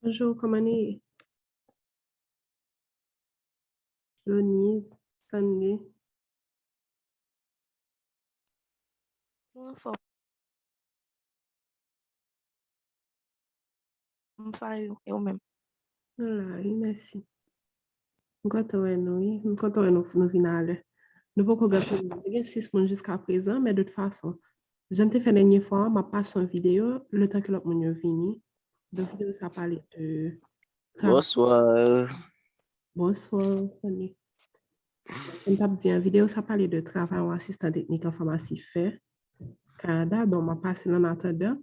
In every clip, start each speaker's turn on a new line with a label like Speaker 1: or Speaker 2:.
Speaker 1: Bonjour, comment est Lonise, Sunday?
Speaker 2: Uma file eu mesmo.
Speaker 1: Olá, merci. Enquanto é enquanto é no final, não vou colocar gen 6 moun jiska prezan, men de toute façon, jem te fè denye fwa, ma pas son video, le tan ke lop moun yo vini. Donc, vidéo ça parle de travail.
Speaker 3: Bonsoir.
Speaker 1: Bonsoir, Sunday. Comme t'as dit, en vidéo ça parle de travail ou assistant technique en pharmacie fait Canada, donc ma passe en attendant,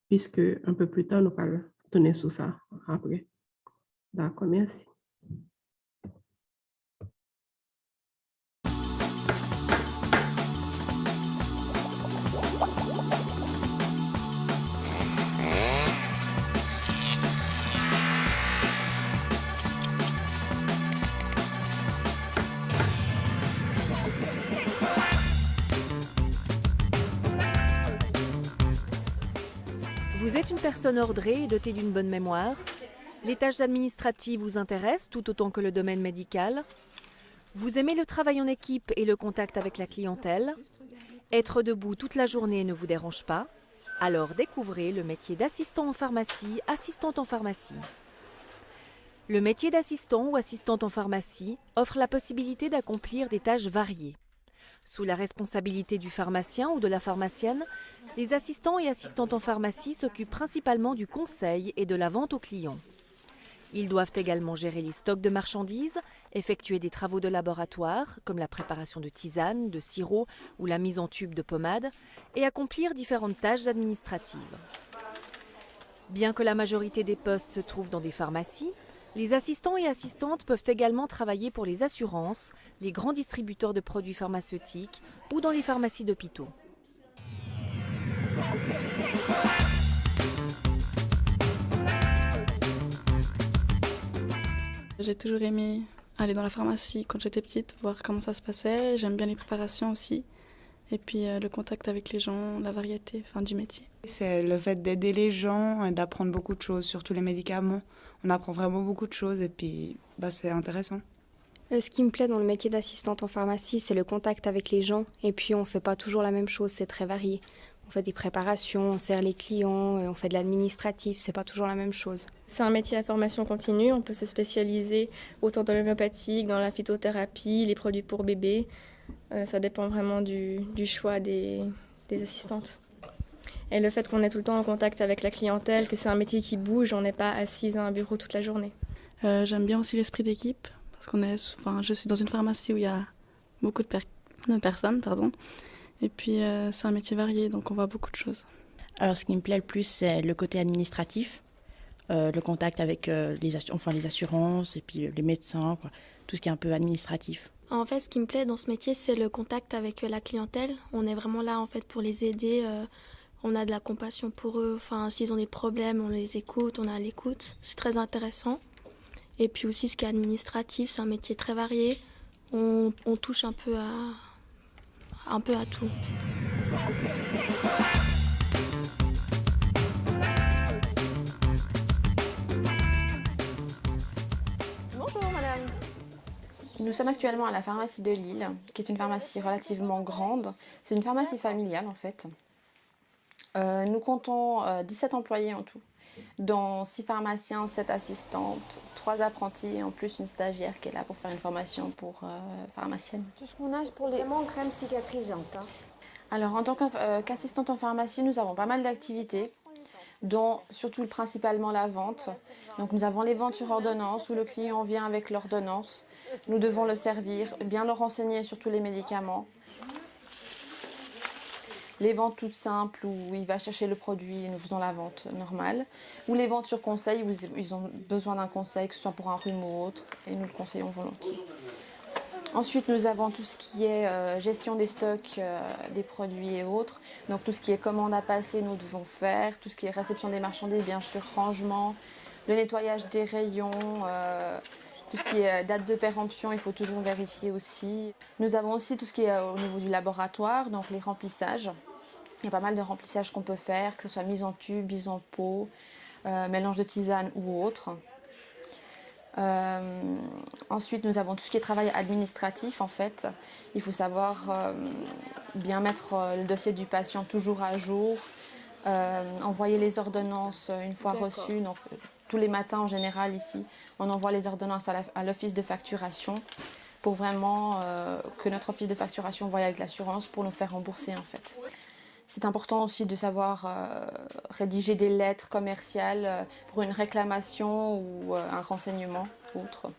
Speaker 1: puisque un peu plus tard, nous allons tourner sur ça après. D'accord, merci.
Speaker 4: Vous êtes une personne ordrée et dotée d'une bonne mémoire. Les tâches administratives vous intéressent tout autant que le domaine médical. Vous aimez le travail en équipe et le contact avec la clientèle. Être debout toute la journée ne vous dérange pas. Alors découvrez le métier d'assistant en pharmacie, assistante en pharmacie. Le métier d'assistant ou assistante en pharmacie offre la possibilité d'accomplir des tâches variées. Sous la responsabilité du pharmacien ou de la pharmacienne, les assistants et assistantes en pharmacie s'occupent principalement du conseil et de la vente aux clients. Ils doivent également gérer les stocks de marchandises, effectuer des travaux de laboratoire, comme la préparation de tisanes, de sirops ou la mise en tube de pommade, et accomplir différentes tâches administratives. Bien que la majorité des postes se trouvent dans des pharmacies, les assistants et assistantes peuvent également travailler pour les assurances, les grands distributeurs de produits pharmaceutiques ou dans les pharmacies d'hôpitaux.
Speaker 5: J'ai toujours aimé aller dans la pharmacie quand j'étais petite, voir comment ça se passait. J'aime bien les préparations aussi. Et puis le contact avec les gens, la variété du métier.
Speaker 6: C'est le fait d'aider les gens, d'apprendre beaucoup de choses, surtout les médicaments. On apprend vraiment beaucoup de choses et puis c'est intéressant.
Speaker 7: Ce qui me plaît dans le métier d'assistante en pharmacie, c'est le contact avec les gens. Et puis on ne fait pas toujours la même chose, c'est très varié. On fait des préparations, on sert les clients, on fait de l'administratif, c'est pas toujours la même chose.
Speaker 8: C'est un métier à formation continue, on peut se spécialiser autant dans l'homéopathique, dans la phytothérapie, les produits pour bébés. Ça dépend vraiment du choix des assistantes. Et le fait qu'on est tout le temps en contact avec la clientèle, que c'est un métier qui bouge, on n'est pas assise à un bureau toute la journée.
Speaker 5: J'aime bien aussi l'esprit d'équipe, parce je suis dans une pharmacie où il y a beaucoup de personnes. Et puis c'est un métier varié, donc on voit beaucoup de choses.
Speaker 9: Alors ce qui me plaît le plus, c'est le côté administratif, le contact avec les assurances et puis les médecins, quoi. Tout ce qui est un peu administratif.
Speaker 10: En fait, ce qui me plaît dans ce métier, c'est le contact avec la clientèle. On est vraiment là en fait pour les aider. On a de la compassion pour eux. Enfin, s'ils ont des problèmes, on les écoute, on est à l'écoute. C'est très intéressant. Et puis aussi, ce qui est administratif, c'est un métier très varié. On touche un peu à tout.
Speaker 11: Bonjour madame. Nous sommes actuellement à la pharmacie de Lille, qui est une pharmacie relativement grande. C'est une pharmacie familiale en fait. Nous comptons 17 employés en tout, dont 6 pharmaciens, 7 assistantes, 3 apprentis et en plus une stagiaire qui est là pour faire une formation pour pharmacienne.
Speaker 12: Tout ce qu'on a pour les crèmes cicatrisantes.
Speaker 11: Alors en tant qu'assistante en pharmacie, nous avons pas mal d'activités, dont surtout principalement la vente. Donc nous avons les ventes sur ordonnance où le client vient avec l'ordonnance. Nous devons le servir, bien le renseigner sur tous les médicaments. Les ventes toutes simples où il va chercher le produit et nous faisons la vente normale. Ou les ventes sur conseil où ils ont besoin d'un conseil, que ce soit pour un rhume ou autre, et nous le conseillons volontiers. Ensuite, nous avons tout ce qui est gestion des stocks, des produits et autres. Donc tout ce qui est commande à passer, nous devons faire. Tout ce qui est réception des marchandises, bien sûr, rangement. Le nettoyage des rayons, tout ce qui est date de péremption, il faut toujours vérifier aussi. Nous avons aussi tout ce qui est au niveau du laboratoire, donc les remplissages. Il y a pas mal de remplissages qu'on peut faire, que ce soit mise en tube, mise en pot, mélange de tisane ou autre. Ensuite, nous avons tout ce qui est travail administratif en fait. Il faut savoir bien mettre le dossier du patient toujours à jour, envoyer les ordonnances une fois reçues. Donc, tous les matins en général ici, on envoie les ordonnances à l'office de facturation pour vraiment que notre office de facturation voie avec l'assurance pour nous faire rembourser en fait. C'est important aussi de savoir rédiger des lettres commerciales pour une réclamation ou un renseignement autre.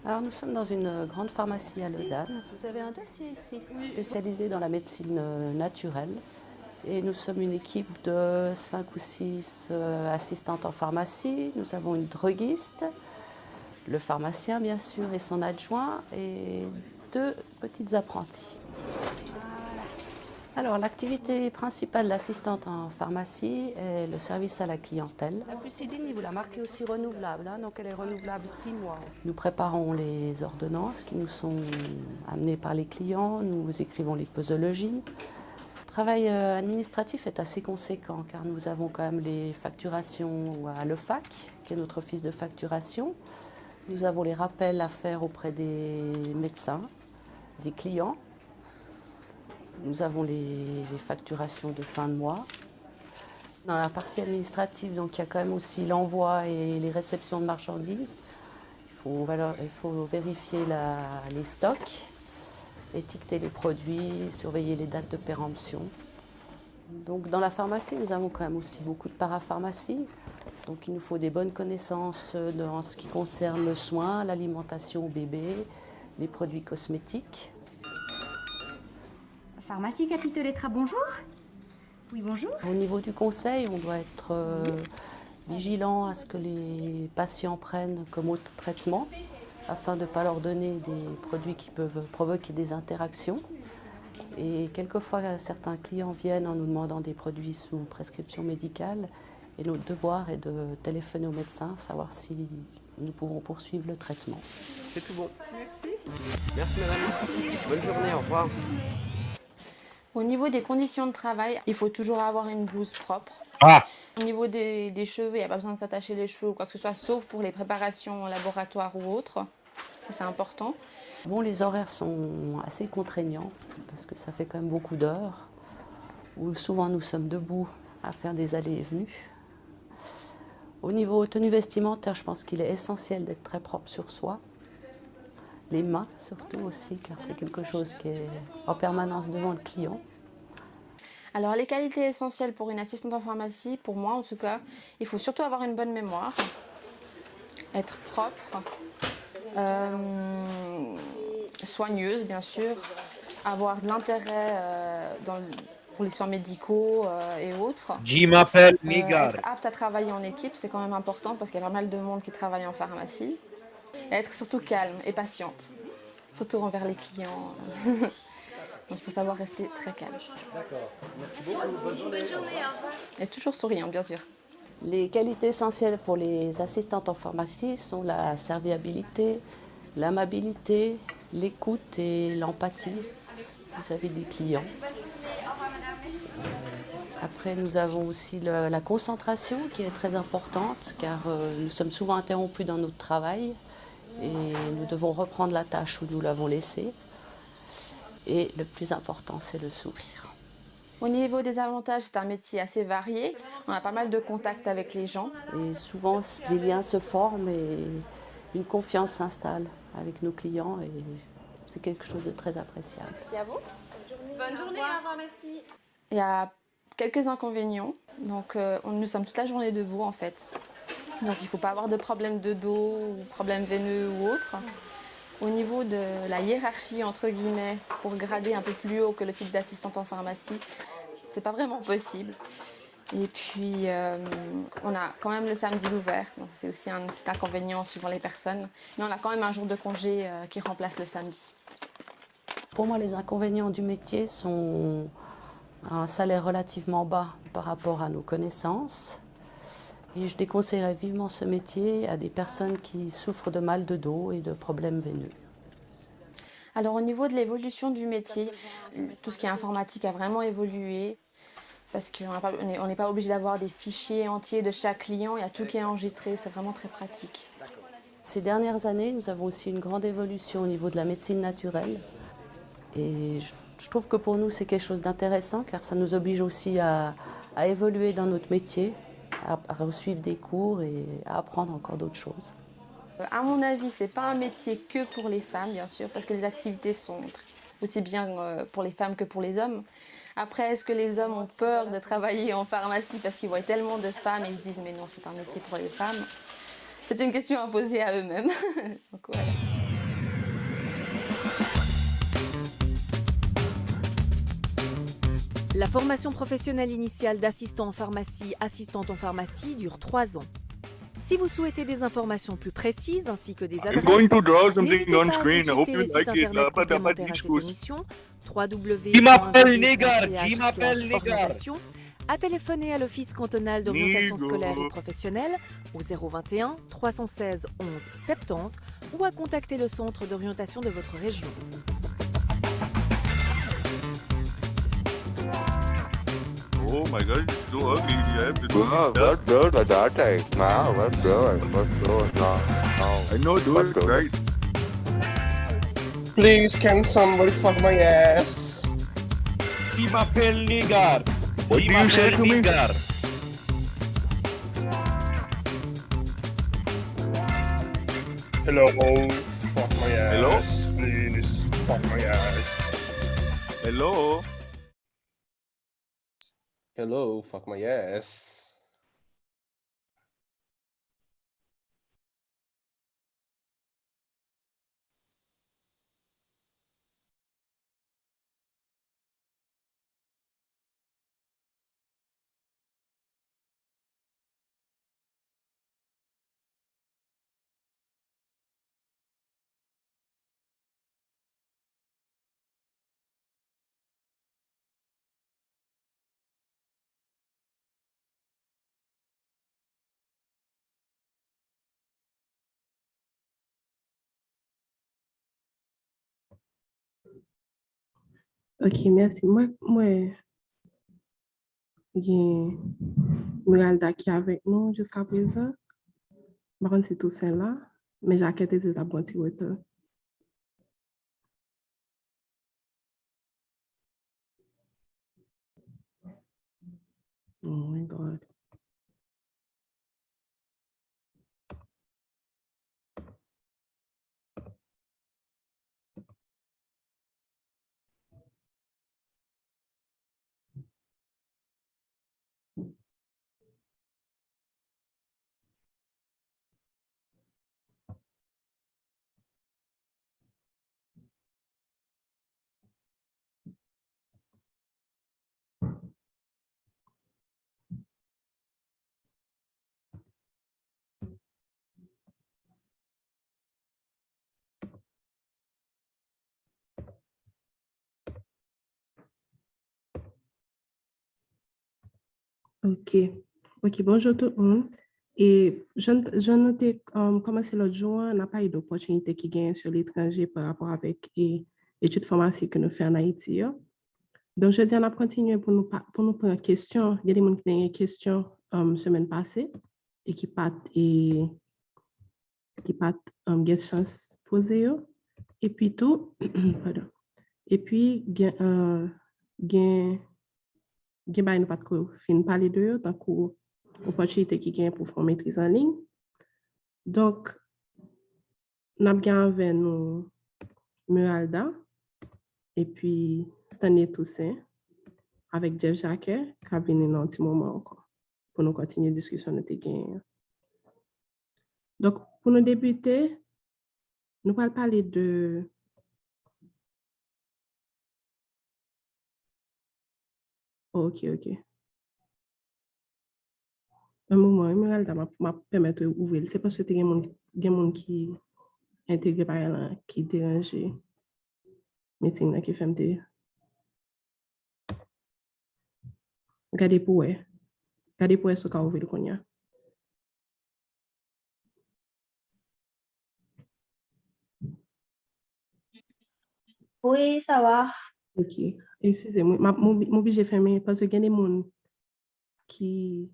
Speaker 3: Alors nous sommes dans une grande pharmacie à Lausanne. Vous avez un dossier ici, spécialisé dans la médecine naturelle. Et nous sommes une équipe de 5 ou 6 assistantes en pharmacie. Nous avons une droguiste, le pharmacien bien sûr et son adjoint et 2 petites apprentis. Alors l'activité principale de l'assistante en pharmacie est le service à la clientèle. La Fusidine, vous la marquez aussi renouvelable, hein, donc elle est renouvelable 6 mois. Nous préparons les ordonnances qui nous sont amenées par les clients, nous écrivons les posologies. Le travail administratif est assez conséquent car nous avons quand même les facturations à l'EFAC, qui est notre office de facturation. Nous avons les rappels à faire auprès des médecins, des clients. Nous avons les facturations de fin de mois. Dans la partie administrative, donc, il y a quand même aussi l'envoi et les réceptions de marchandises. Il faut vérifier les stocks, étiqueter les produits, surveiller les dates de péremption. Donc, dans la pharmacie, nous avons quand même aussi beaucoup de parapharmacie. Donc il nous faut des bonnes connaissances en ce qui concerne le soin, l'alimentation au bébé, les produits cosmétiques.
Speaker 13: Pharmacie Capitolettra, bonjour. Oui, bonjour.
Speaker 3: Au niveau du conseil, on doit être vigilant à ce que les patients prennent comme autre traitement afin de ne pas leur donner des produits qui peuvent provoquer des interactions. Et quelquefois, certains clients viennent en nous demandant des produits sous prescription médicale. Et notre devoir est de téléphoner au médecin, savoir si nous pouvons poursuivre le traitement.
Speaker 14: C'est tout bon. Merci. Merci madame. Bonne journée, au revoir.
Speaker 11: Au niveau des conditions de travail, il faut toujours avoir une blouse propre. Au niveau des cheveux, il n'y a pas besoin de s'attacher les cheveux ou quoi que ce soit, sauf pour les préparations en laboratoire ou autres. Ça, c'est important.
Speaker 3: Bon, les horaires sont assez contraignants parce que ça fait quand même beaucoup d'heures où souvent nous sommes debout à faire des allées et venues. Au niveau tenue vestimentaire, je pense qu'il est essentiel d'être très propre sur soi. Les mains surtout aussi, car c'est quelque chose qui est en permanence devant le client.
Speaker 11: Alors les qualités essentielles pour une assistante en pharmacie, pour moi en tout cas, il faut surtout avoir une bonne mémoire, être propre, soigneuse bien sûr, avoir de l'intérêt pour les soins médicaux et autres.
Speaker 15: Je m'appelle Migar.
Speaker 11: Être apte à travailler en équipe, c'est quand même important parce qu'il y a pas mal de monde qui travaille en pharmacie. Et être surtout calme et patiente, surtout envers les clients. Donc il faut savoir rester très calme.
Speaker 14: D'accord, merci beaucoup. Bonne journée.
Speaker 11: Et toujours souriant, bien sûr.
Speaker 3: Les qualités essentielles pour les assistantes en pharmacie sont la serviabilité, l'amabilité, l'écoute et l'empathie vis-à-vis des clients. Après, nous avons aussi la concentration qui est très importante car nous sommes souvent interrompus dans notre travail et nous devons reprendre la tâche où nous l'avons laissée. Et le plus important, c'est le sourire.
Speaker 11: Au niveau des avantages, c'est un métier assez varié. On a pas mal de contacts avec les gens.
Speaker 3: Et souvent, des liens se forment et une confiance s'installe avec nos clients et c'est quelque chose de très appréciable.
Speaker 11: Merci à vous.
Speaker 10: Bonne journée, au revoir, merci.
Speaker 11: Il y a quelques inconvénients. Donc, nous sommes toute la journée debout en fait. Donc il ne faut pas avoir de problème de dos ou problème veineux ou autre. Au niveau de la hiérarchie, entre guillemets, pour grader un peu plus haut que le titre d'assistante en pharmacie, c'est pas vraiment possible. Et puis, on a quand même le samedi d'ouvert, donc c'est aussi un petit inconvénient suivant les personnes. Mais on a quand même un jour de congé qui remplace le samedi.
Speaker 3: Pour moi, les inconvénients du métier sont un salaire relativement bas par rapport à nos connaissances. Et je déconseillerais vivement ce métier à des personnes qui souffrent de mal de dos et de problèmes veineux.
Speaker 11: Alors au niveau de l'évolution du métier, tout ce qui est informatique a vraiment évolué. parce qu'on n'est pas obligé d'avoir des fichiers entiers de chaque client, il y a tout qui est enregistré, c'est vraiment très pratique.
Speaker 3: Ces dernières années, nous avons aussi une grande évolution au niveau de la médecine naturelle. Et je trouve que pour nous, c'est quelque chose d'intéressant car ça nous oblige aussi à évoluer dans notre métier, à suivre des cours et à apprendre encore d'autres choses.
Speaker 11: À mon avis, ce n'est pas un métier que pour les femmes, bien sûr, parce que les activités sont aussi bien pour les femmes que pour les hommes. Après, est-ce que les hommes ont peur de travailler en pharmacie parce qu'ils voient tellement de femmes et ils se disent « mais non, c'est un métier pour les femmes ». C'est une question à poser à eux-mêmes. Donc, voilà.
Speaker 4: La formation professionnelle initiale d'assistant en pharmacie, assistante en pharmacie dure 3 ans. Si vous souhaitez des informations plus précises ainsi que des adresses, n'hésitez pas à consulter le site internet complémentaire à cette émission, www.orientation, à téléphoner à l'Office cantonal d'orientation scolaire et professionnelle au 021 316 11 70 ou à contacter le centre d'orientation de votre région.
Speaker 15: Oh my god, it's so ugly. You have to do I know, do it right.
Speaker 16: Please, can somebody fuck my ass?
Speaker 15: What do you say to me?
Speaker 16: Hello, fuck my ass.
Speaker 15: Hello?
Speaker 16: Please, fuck my ass.
Speaker 15: Hello?
Speaker 16: Hello, fuck my ass.
Speaker 1: Ok, merci. Moi, gen Miralda qui est avec nous jusqu'à présent. Par contre, c'est tout ça là. Mais j'ai quitté des abonnés retard. Oh my God. Ok. Ok, bonjour tout le monde. Et je notais commencé l'autre jour, on a parlé d'opportunités qui gagnent sur l'étranger par rapport avec l'étude pharmacie que nous faisons en Haïti. Donc, je dis, on a continué pour nous prendre une question. Il y a des gens qui ont des questions semaine passée et qui partent get chance poser. Et puis tout, pardon. Et puis, gen ba nous pas de fin parler de eux, tant que opportunité qui gagne pour faire maîtrise en ligne. Donc, nous avons avec nous Miralda et puis Stanley Toussaint avec Jeff Jacquet qui a venu dans un petit moment encore pour nous continuer la discussion de tes gains. Donc, pour nous débuter, nous allons parler de ok. Un moment, Miralda m'a permettre d'ouvrir. C'est parce que il y a des gens qui intégré par elle qui dérange meeting qui fait me garder pour ce qu'a ouvert le cognac.
Speaker 17: Oui, ça va.
Speaker 1: Ok. Excusez-moi, m'oblige à fermer parce que il y a des gens qui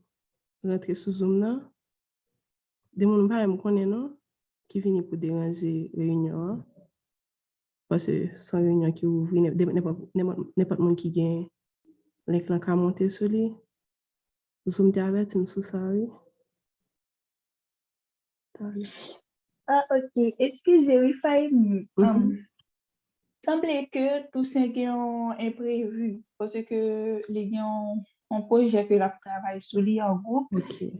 Speaker 1: rentre sous Zoom là. Des gens pas me connaît non qui viennent pour déranger réunion hein. Parce que c'est une réunion qui ouvre n'importe monde qui gagne l'écran qui monter sur lui. Zoom t'avertit sous ça oui.
Speaker 17: Ah, ok. Excusez, oui, Fahimi. Semble que tout ça est imprévu parce que les gens ont projet que la travail sur lui en groupe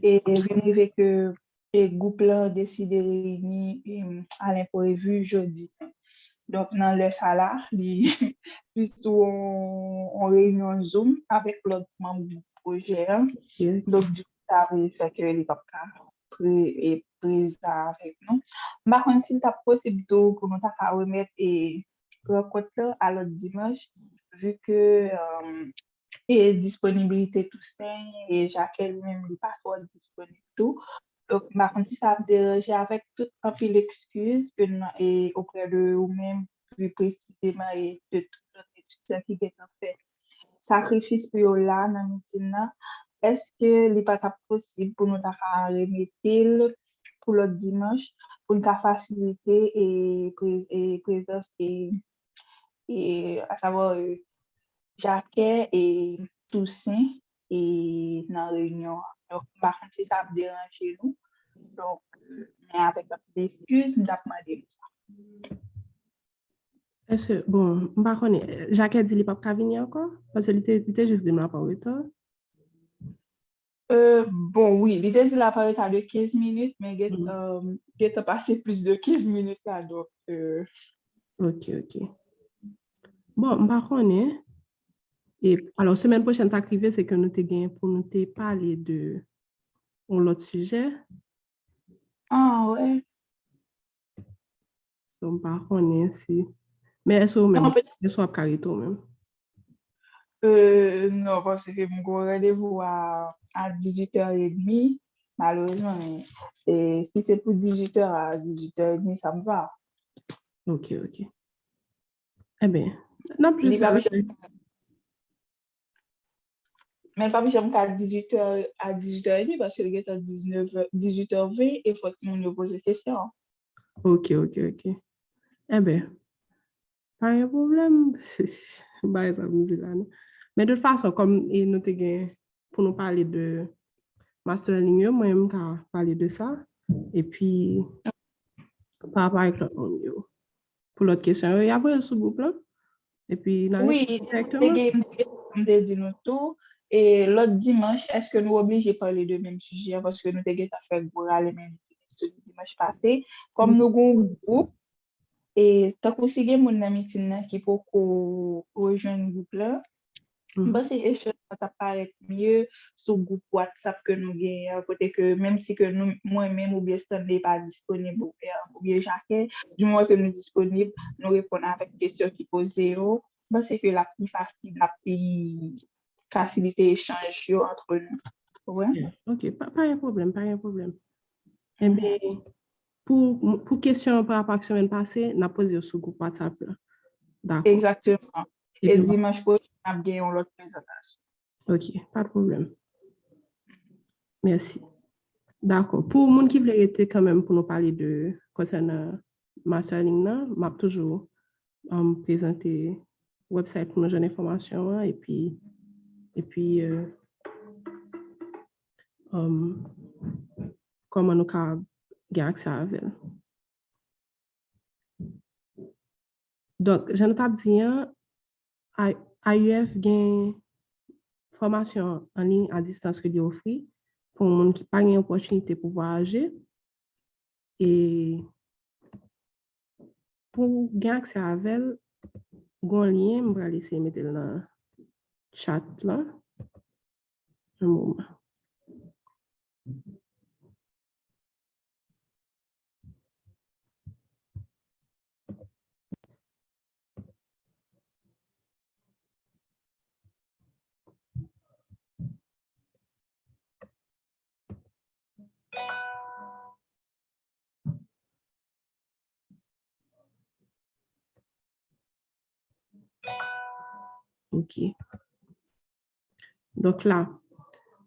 Speaker 17: et venez que le groupe là décide de réunir à l'imprévu jeudi. Donc, dans le salaire, plus on réunion Zoom avec l'autre membre du projet. Donc, du coup, ça veut faire que les papas et prise avec nous. Par contre, si tu as possible pour nous remettre et rencontre à l'autre dimanche, vu que et disponibilité tout ça, et Jacqueline même n'est pas trop disponible tout. Donc, par contre, si ça me dérange avec tout un fil d'excuses et auprès de vous-même, plus précisément, et de tout l'autre étudiant qui est en fait sacrifice pour eux là, dans le meeting là, est-ce que n'est pas possible pour nous remettre pour l'autre dimanche, pour nous faciliter et présence et à savoir Jacquet et Toussaint et dans la réunion. Donc, par contre, si ça me dérange nous, donc, mais avec un peu d'excuses, nous avons demandé ça.
Speaker 1: Est-ce que, bon, par contre, Jacques a dit qu'il n'est pas venir encore? Parce qu'il était juste de pas retour.
Speaker 17: Bon, oui, il était là par de 15 minutes, mais il a passé plus de 15 minutes là, donc.
Speaker 1: Ok. Bon, par contre, et alors, semaine prochaine, ça arrive, c'est que nous te gagnons pour nous te parler de l'autre sujet.
Speaker 17: Ah, ouais.
Speaker 1: So, par contre, si. Mais est-ce que même, est-ce qu'on carré tout même?
Speaker 17: Non, parce que mon rendez-vous à 18h30, malheureusement. Et si c'est pour 18h à 18h30, ça me va.
Speaker 1: Ok. Eh bien, non plus.
Speaker 17: Mais pas plus qu'à 18h à 18h30 parce que le gars est à 18h20 et il faut que nous pose des questions.
Speaker 1: Ok. Eh bien, pas de problème. Bah, ça me dit là, non? Mais de toute façon, comme nous te gagnons pour nous parler de master learning, moi, je vais parler de ça. Et puis, par rapport à l'autre monde, pour l'autre question, il y a pas sous groupe là. Et puis,
Speaker 17: oui, les dit nous tout. Et l'autre dimanche, est-ce que nous sommes obligés de parler de même sujet parce que nous avons fait le même dimanche passé. Comme nous avons un groupe, et tant que si vous avez un meeting qui peut rejoindre le groupe là, c'est que ça paraît mieux sur le groupe WhatsApp que nous avons. Faut que même si que nous, moi-même ou bien Stan n'est pas disponible ou bien Jacques, du moins que nous sommes disponibles, nous répondons avec des questions qui posent. C'est que la plus facile, la plus facilité l'échange entre nous. Ouais.
Speaker 1: Ok, pas de problème. Eh bien, pour question par rapport à la semaine passée, on a posé sur le groupe WhatsApp. D'accord.
Speaker 17: Exactement. Et dimanche prochain, on a gagné l'autre présentation.
Speaker 1: Ok, pas de problème. Merci. D'accord. Pour les gens qui veulent rester quand même pour nous parler de concernant Master Learning, je vais toujours présenter le website pour nous donner information et puis comment nous avons accès à elle. Donc, je ne t'ai dit, AUF gagne formation en ligne à distance que offre pour les gens qui n'ont pas une opportunité pour voyager. Et pour gagner accès à elle, un lien, je vais laisser mettre dans le chat là. Un moment. Ok. Donc là,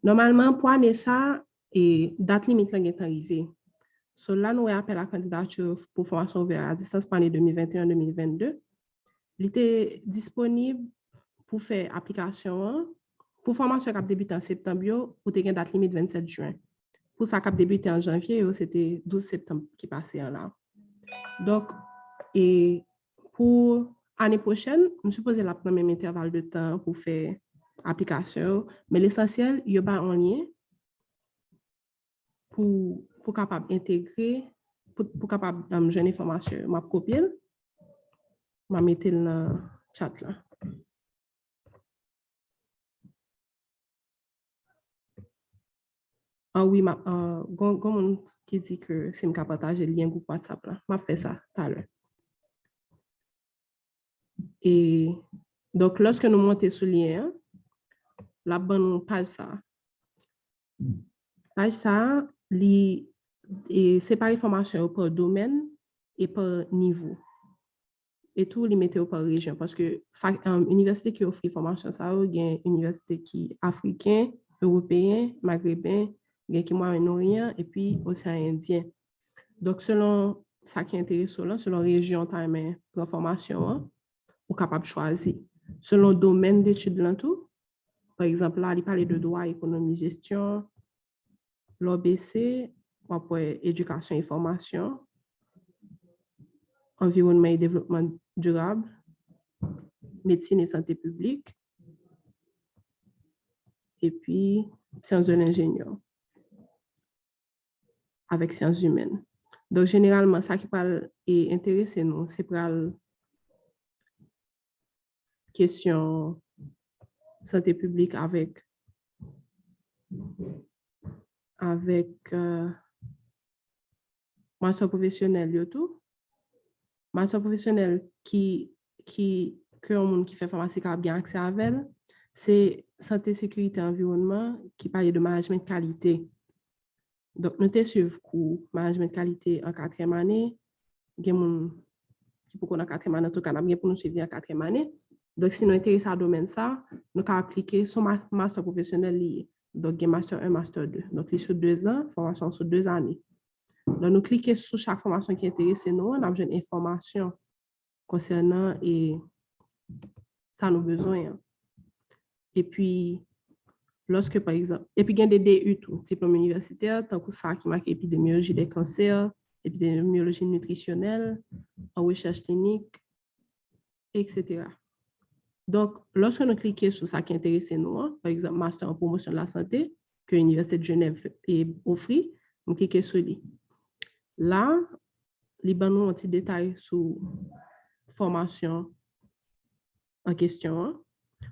Speaker 1: Normalement, pour année ça, et date limite là est arrivée. So là, nous avons appelé la candidature pour formation ouverte à distance pour l'année 2021-2022. Il était disponible pour faire application pour formation qui a débuté en septembre, pour une date limite 27 juin. Pour ça qui a débuté en janvier, c'était 12 septembre qui passait là. Donc, et pour l'année prochaine, je suppose la prendre même intervalle de temps pour faire application, mais l'essentiel, il y a pas en lien pour capable intégrer, pour capable jeune information, m'a copier, m'a mettre dans le chat là. Ah oui, gon qui dit que c'est me partager le lien groupe WhatsApp là, m'a fait ça tout à l'heure. Et donc lorsque nous montons sur le lien, la bonne page ça. Page ça, et séparer information par domaine et par niveau. Et tout, les mettez par région. Parce que l'université qui offre formation, ça, il y a une université qui est africaine, européen, maghrébin, il y a qui est Moyen-Orient et puis océan Indien. Donc, selon ça qui est intéressant, selon région, pour formation, on est capable de choisir. Selon le domaine d'études, par exemple, là, il parle de droit, économie, gestion, l'OBC, après éducation et formation, environnement et développement durable, médecine et santé publique, et puis sciences de l'ingénieur, avec sciences humaines. Donc, généralement, ça qui parle et intéressé nous, c'est pour la question santé publique avec master professionnel et tout. Master professionnel que monde qui fait pharmacie qui a bien accès à elle, c'est santé, sécurité, environnement qui parle de management de qualité. Donc, nous suivons cours management de qualité en 4e année. Il y a des gens qui pour qu'on a 4e année, en tout cas, pour nous suivre en 4e année. Donc, si nous sommes intéressés à ce domaine, nous pouvons appliquer son master professionnel lié. Donc, il y a master 1, master 2. Donc, il sur 2 ans, formation sur 2 années. Donc, nous cliquons sur chaque formation qui intéresse nous, on a besoin d'informations concernant et ça nous besoin. Et puis, lorsque, par exemple, et puis il y a des DU, tout, diplôme universitaire, tant que ça qui marque épidémiologie des cancers, épidémiologie nutritionnelle, en recherche clinique, etc. Donc, lorsque nous cliquons sur ça qui intéresse nous, par exemple, master en promotion de la santé, que l'Université de Genève offre, nous cliquons sur lui. Là, il y a un petit détail sur formation en question,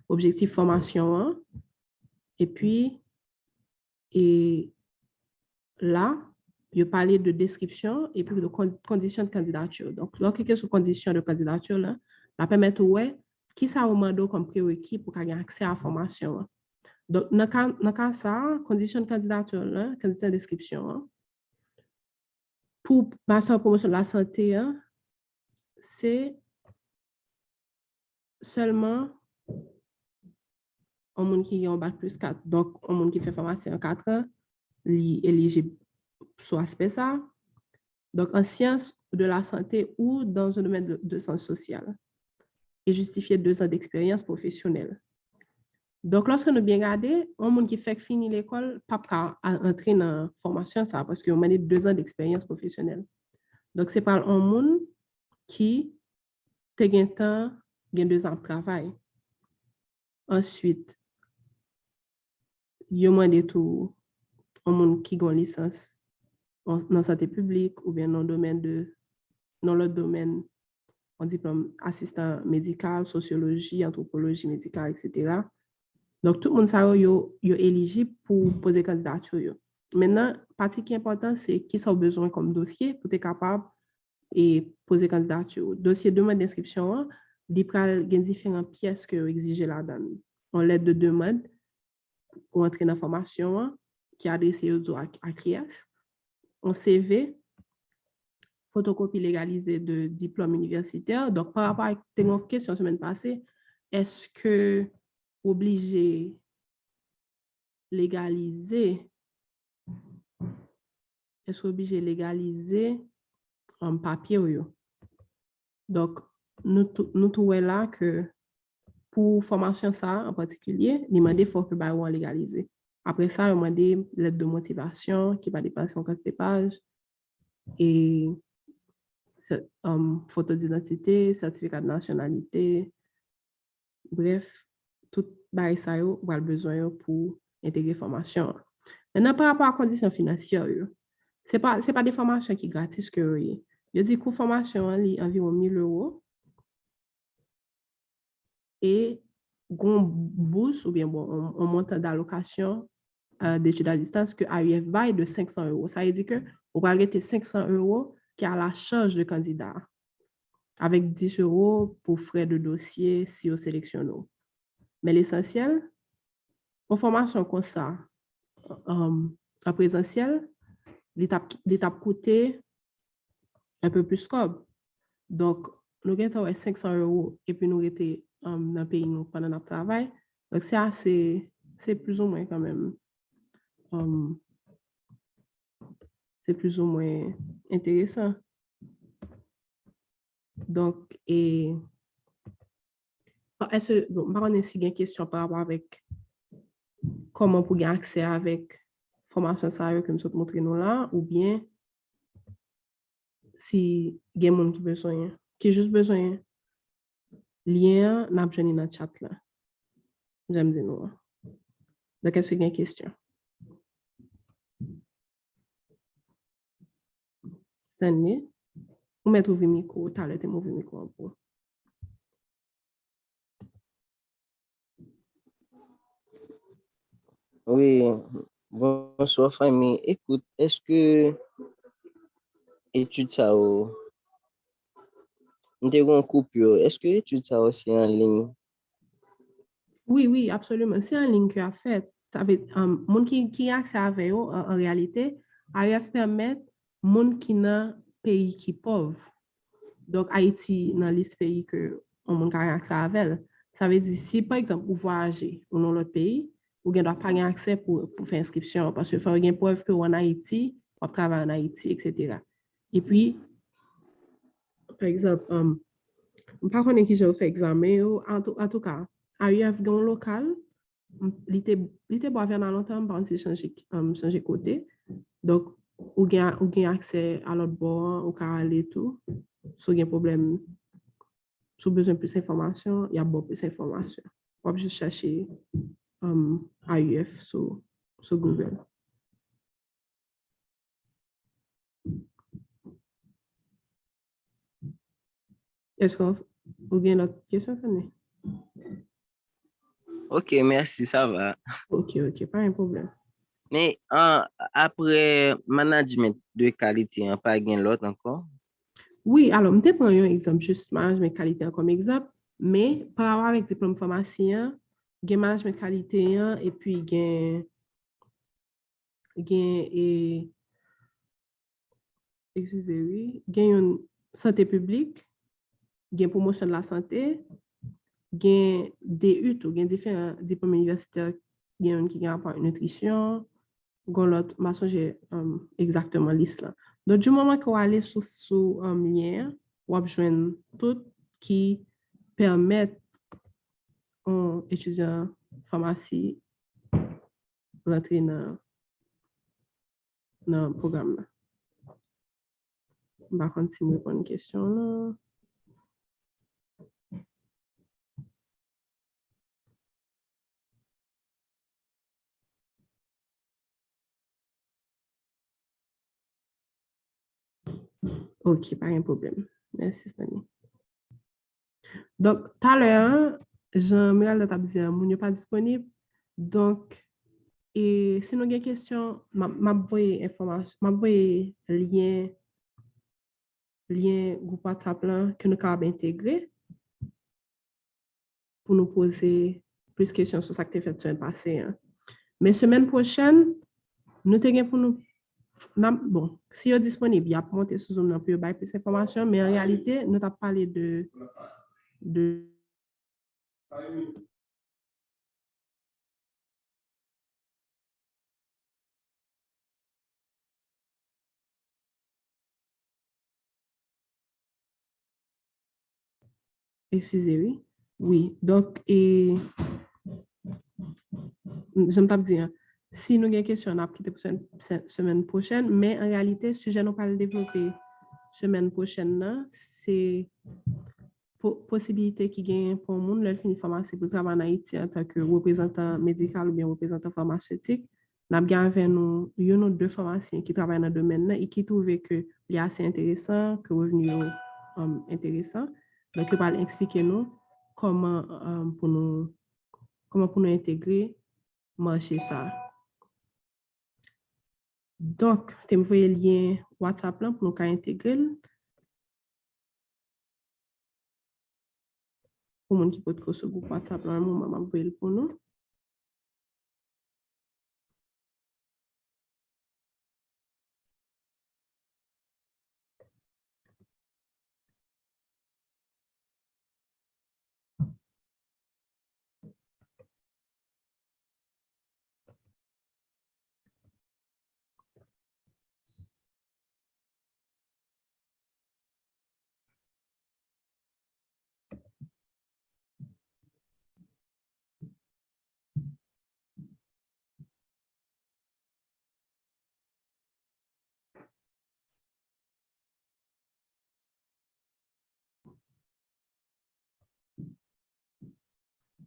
Speaker 1: objectif formation, et puis, là, il parle de description et puis de conditions de candidature. Donc, lorsque sur conditions de candidature, là, la permet ouais, qui ça demande comme prérequis pour avoir accès à la formation. Donc, dans le cas ça, conditions de candidature, là, conditions de description, pour master en promotion de la santé, c'est seulement un monde qui a un bac plus 4. Donc, un monde qui fait formation en 4 ans, est éligible sur aspect ça. Donc, en sciences de la santé ou dans un domaine de sciences sociales. Et justifier 2 ans d'expérience professionnelle. Donc, lorsque nous bien regardons, un monde qui fait finir l'école, pas entrer dans la formation, ça, parce qu'on a 2 ans d'expérience professionnelle. Donc, c'est pas un monde qui a 2 ans de travail. Ensuite, il y a moins de tout un monde qui a une licence dans la santé publique ou bien dans le domaine en diplôme assistant médical, sociologie, anthropologie médicale, etc. Donc, tout le monde est éligible pour poser candidature. Maintenant, la partie qui est importante, c'est qui a besoin comme dossier pour être capable de poser candidature. Dossier demande d'inscription, il y a différentes pièces que exigent là-dedans. En lettre de demande, pour entrer dans la formation, qui est adressée à CRIES, en CV, photocopie légalisée de diplôme universitaire. Donc, par rapport à une question la semaine passée, est-ce que obliger légaliser, est-ce obligé de légaliser en papier ou yo? Donc, nous trouvons là que pour formation ça en particulier, il m'a dit faut que on légaliser. Après ça, il m'a dit lettre de motivation qui va dépasser 50 pages et photo d'identité, certificat de nationalité, bref, tout bail ça yo va le besoin yo pour intégrer formation. Maintenant, par rapport à conditions financières, c'est pas des formations qui gratis que oui. Je dis que formation est environ 1 000 € et gon bourse ou bien bon, on montant d'allocation d'études à distance que AUF bail de 500 €. Ça veut dire que vous va arrêter 500 € qui est à la charge du candidat avec 10 € pour frais de dossier si vous sélectionnez. Mais l'essentiel, en formation comme ça, en présentiel, l'étape coûté un peu plus cob. Donc, nous avons 500 € et puis nous étions dans le pays nous, pendant notre travail. Donc, c'est plus ou moins quand même, c'est plus ou moins intéressant. Donc, et est-ce que, bon, on a aussi une question par rapport avec comment pour gagner accès avec formation sérieuse que nous montré nous là, ou bien si il y a des gens qui ont juste besoin lien, n'a besoin dans le chat là. J'aime dire nous. Donc, est-ce qu'il y a une question? Stanley, vous mettez le micro, tu as le micro un peu.
Speaker 18: Oui, bonsoir famille. Écoute, est-ce que étude ça ou nous avons une coupure, est-ce que étude ça aussi en ligne?
Speaker 1: Oui, absolument. C'est en ligne que a fait. Ça veut monde qui a accès à VO en réalité, AUF permet monde qui dans pays qui pauvre. Donc Haïti dans liste pays que on monde qui a accès à elle. Ça veut dire si par exemple vous voyagez dans l'autre pays, vous n'avez pas accès pour faire inscription parce que faut une preuve que vous en Haïti, vous travaillez en Haïti, etc. Et puis par exemple, par contre qui j'ai fait examen en tout cas, AUF dans local, il était bon faire dans longtemps par contre changer côté. Donc ou gain accès à l'autre bord, au cas aller tout. Si vous avez un problème, si vous avez besoin de plus d'informations, il y a beaucoup plus d'informations. On va juste chercher AUF sur Google. Est-ce que vous avez une autre question, Fanny?
Speaker 18: Ok, merci, ça va.
Speaker 1: Ok, pas un problème.
Speaker 18: Mais après management de qualité, on pas gain l'autre encore?
Speaker 1: Oui, alors, je prends un exemple, juste management qualité comme exemple, mais par rapport avec diplôme pharmacien, il y a management qualité et puis il y a une santé publique, il y a promotion de la santé, il y a DU, il y a différents diplômes universitaires, il y a un qui a une nutrition, l'autre, j'ai exactement liste là. Donc, du moment qu'on va aller sur lien, on va joindre tout qui permet aux étudiants pharmacie rentrer dans le programme là. Par contre, si vous répondez à une question là. Ok, pas un problème. Merci, Stanley. Donc, tout à l'heure, Jean-Michel t'a dit, mon n'est pas disponible. Donc, et si nous avons des questions, m'envoyer information, m'envoyer lien groupe WhatsApp là, que nous avons intégré pour nous poser plus de questions sur ce qui a fait la semaine passée. Hein. Mais semaine prochaine, nous avons pour nous. Bon, si vous êtes disponible, il y a monter sur Zoom pour plus d'informations, mais en réalité, nous avons parlé de Excusez, oui. Oui, donc, et je me tape dire, si nous avons des questions, on a quitté pour semaine prochaine, mais en réalité, le sujet nous pas le développer semaine prochaine, là, c'est possibilité qui gagne pour le monde, le fin pharmacie pour travailler en Haïti en tant que représentant médical ou bien représentant pharmaceutique. Nous avons avec nous une ou deux pharmaciens qui travaillent dans le domaine et qui trouvent que c'est assez intéressant, que le revenu est intéressant. Donc, ils vont expliquer nous comment pour nous intégrer marché ça. Donc, tu m'envoies le lien WhatsApp là pour nous intégrer. Pour les gens qui peuvent être sur le groupe WhatsApp, là, un moment, je vais pour nous.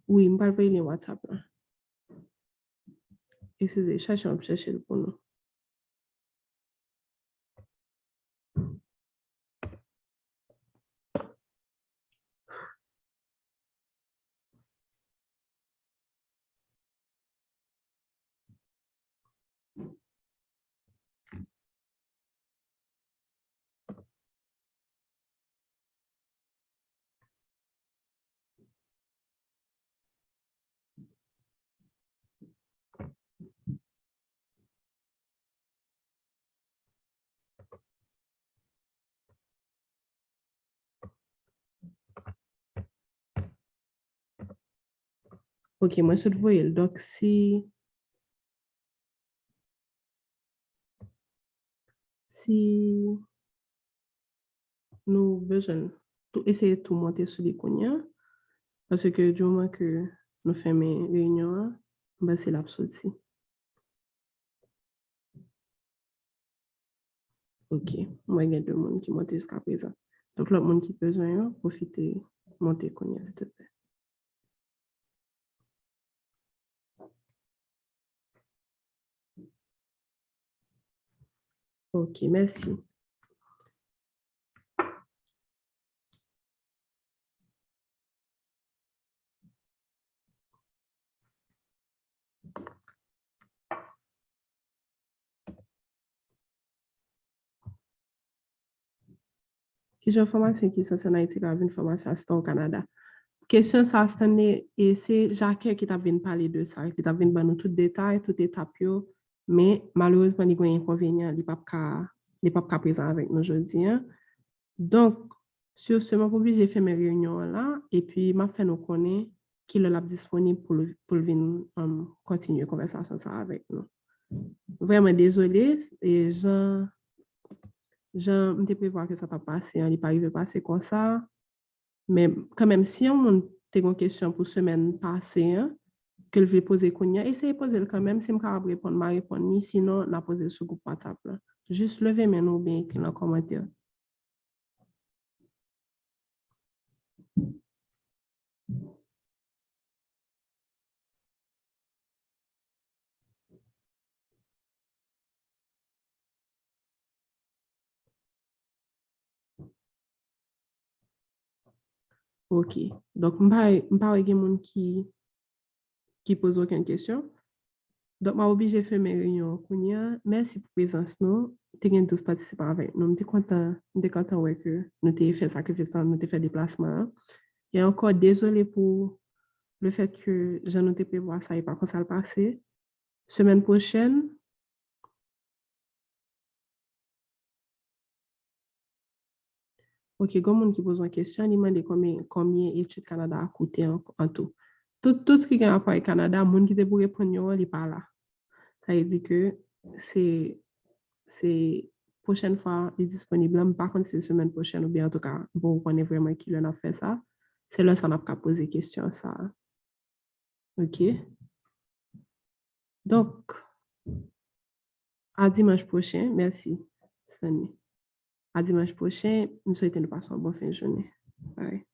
Speaker 1: Oui, je vais envoyer le WhatsApp là. Excusez, cherchez le pour nous. Ok, moi, je vais le. Donc, si nous besoin essayer de tout monter sur les cognacs, parce que du moment que nous faisons mes réunions, ben, c'est l'absolu. Ok, moi, il y a deux personnes qui montent jusqu'à présent. Donc, l'autre monde qui a besoin, profitez, monter cognac, s'il te plaît. Ok, merci. Qui j'ai formation qui sont en Haïti, qui a une formation assistant au Canada. Question ça, et c'est Jacques qui t'a venu parler de ça, qui t'a venu donner tout détail, tout étape, mais malheureusement, il y a un inconvénient, il n'est pas présent avec nous aujourd'hui. Donc, sur ce, je suis obligée de faire mes réunions là, et puis je fait nous connaître qu'il est disponible pour venir continuer la conversation ça avec nous. Vraiment désolée, et je me prévoir que ça va passer, il n'est pas arrivé à passer comme ça. Mais quand même, si on a une question pour semaine passée, que je vais poser, essayez de poser quand même, si je peux répondre, je réponds, sinon, on a posé sur le groupe WhatsApp. Là. Juste levez maintenant ou bien écrire dans le commentaire. OK. Donc, je ne vais pas de monde qui pose aucune question. Donc, je suis obligée de faire mes réunions. Merci pour la présence. Nous avons tous participé avec nous. Je suis content que nous avons fait sacrifice, nous avons fait déplacement. Et encore, désolé pour le fait que j'ai noté prévoir ça et pas comme ça le passé. Semaine prochaine, OK, comme on qui pose une question, il demande combien études Canada a coûté en tout. Tout ce qui est rapport avec Canada, le monde qui est pour répondre, il n'est pas là. Ça veut dire que c'est prochaine fois il est disponible. Par contre, c'est semaine prochaine ou bien en tout cas, bon, on est vraiment qui l'a fait ça. c'est là ça n'a pas posé question ça. OK. Donc, à dimanche prochain. Merci, Sunny. À dimanche prochain. Nous souhaitons nous passer une bonne fin de journée. Bye.